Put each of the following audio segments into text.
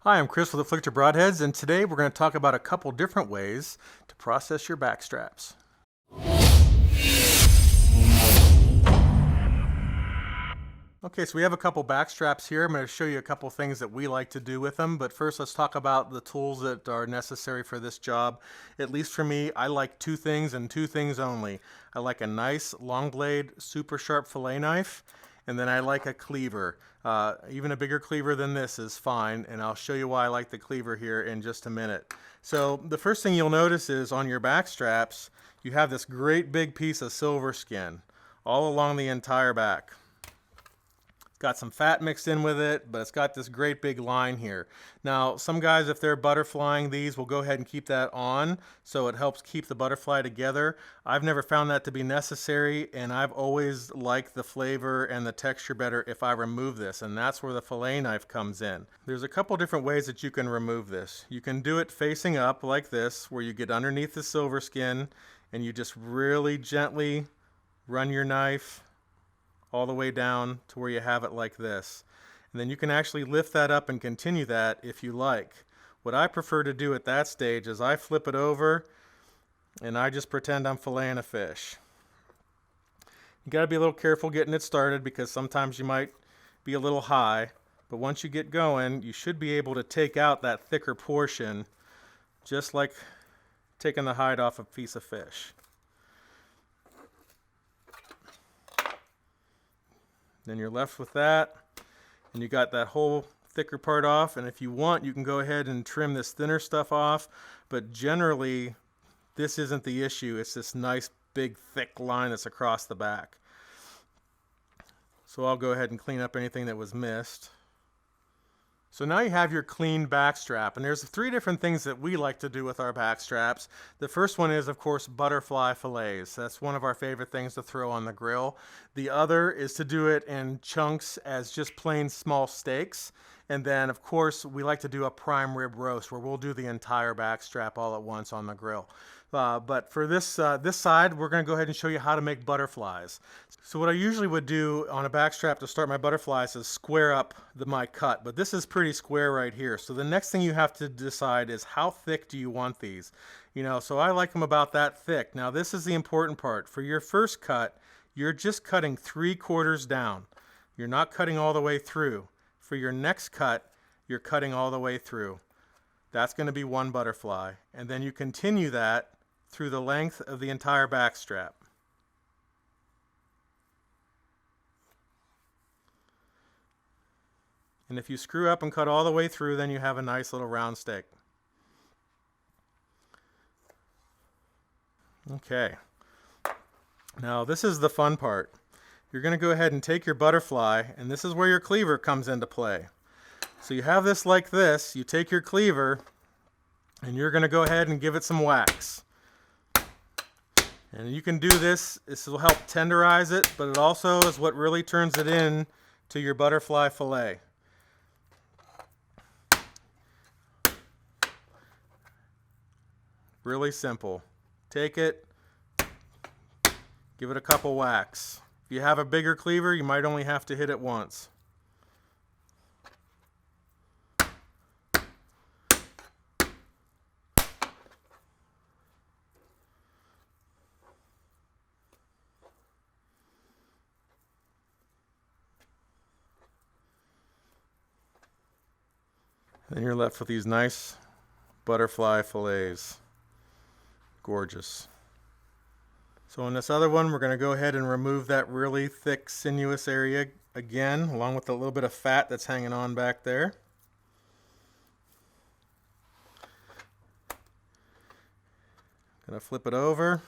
Hi, I'm Chris with Afflicted Broadheads, and today we're going to talk about a couple different ways to process your backstraps. Okay, so we have a couple backstraps here. I'm going to show you a couple things that we like to do with them, but first let's talk about the tools that are necessary for this job. At least for me, I like two things and two things only. I like a nice long blade, super sharp fillet knife, and then I like a cleaver. Even a bigger cleaver than this is fine, and I'll show you why I like the cleaver here in just a minute. So the first thing you'll notice is on your back straps, you have this great big piece of silver skin all along the entire back. Got some fat mixed in with it, but it's got this great big line here. Now, some guys, if they're butterflying these, will go ahead and keep that on, so it helps keep the butterfly together. I've never found that to be necessary, and I've always liked the flavor and the texture better if I remove this, and that's where the fillet knife comes in. There's a couple different ways that you can remove this. You can do it facing up like this, where you get underneath the silver skin, and you just really gently run your knife all the way down to where you have it like this. And then you can actually lift that up and continue that if you like. What I prefer to do at that stage is I flip it over and I just pretend I'm filleting a fish. You got to be a little careful getting it started because sometimes you might be a little high, but once you get going, you should be able to take out that thicker portion just like taking the hide off a piece of fish. Then you're left with that, and you got that whole thicker part off, and if you want, you can go ahead and trim this thinner stuff off, but generally, this isn't the issue. It's this nice, big, thick line that's across the back. So I'll go ahead and clean up anything that was missed. So now you have your clean back strap, and there's three different things that we like to do with our back straps. The first one is, of course, butterfly fillets. That's one of our favorite things to throw on the grill. The other is to do it in chunks as just plain small steaks. And then, of course, we like to do a prime rib roast where we'll do the entire back strap all at once on the grill. But for this side, we're going to go ahead and show you how to make butterflies. So what I usually would do on a back strap to start my butterflies is square up my cut, but this is pretty square right here. So the next thing you have to decide is how thick do you want these? So I like them about that thick. Now this is the important part. For your first cut, you're just cutting 3/4 down. You're not cutting all the way through. For your next cut, you're cutting all the way through. That's going to be one butterfly. And then you continue that through the length of the entire back strap. And if you screw up and cut all the way through, then you have a nice little round steak. Okay. Now this is the fun part. You're going to go ahead and take your butterfly, and this is where your cleaver comes into play. So you have this like this, you take your cleaver, and you're going to go ahead and give it some wax. And you can do this will help tenderize it, but it also is what really turns it in to your butterfly fillet. Really simple. Take it, give it a couple whacks. If you have a bigger cleaver, you might only have to hit it once. Then you're left with these nice butterfly fillets. Gorgeous. So in this other one, we're going to go ahead and remove that really thick, sinuous area again, along with a little bit of fat that's hanging on back there. Going to flip it over.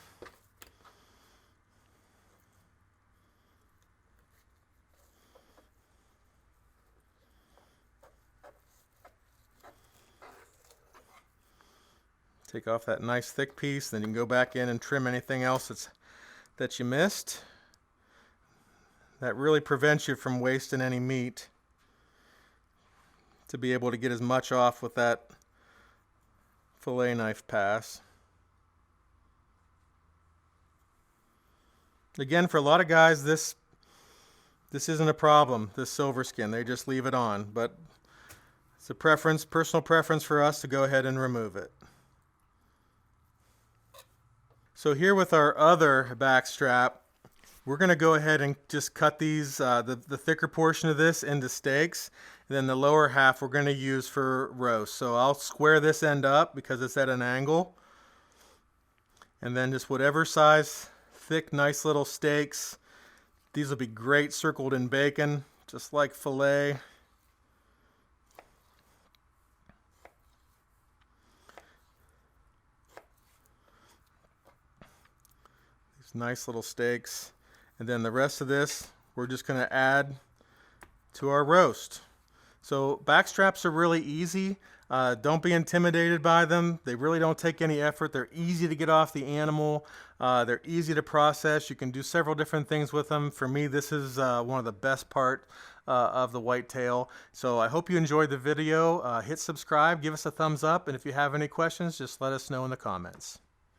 Take off that nice thick piece, then you can go back in and trim anything else that you missed. That really prevents you from wasting any meat, to be able to get as much off with that fillet knife pass. Again, for a lot of guys, this isn't a problem, this silver skin. They just leave it on, but It's a preference, personal preference for us to go ahead and remove it. So here with our other back strap, we're going to go ahead and just cut these, the thicker portion of this into steaks. And then the lower half we're going to use for roast. So I'll square this end up because it's at an angle. And then just whatever size, thick, nice little steaks. These will be great circled in bacon, just like filet. These nice little steaks. And then the rest of this, we're just going to add to our roast. So backstraps are really easy. Don't be intimidated by them. They really don't take any effort. They're easy to get off the animal. They're easy to process. You can do several different things with them. For me, this is one of the best part of the whitetail. So I hope you enjoyed the video. Hit subscribe, give us a thumbs up, and if you have any questions, just let us know in the comments.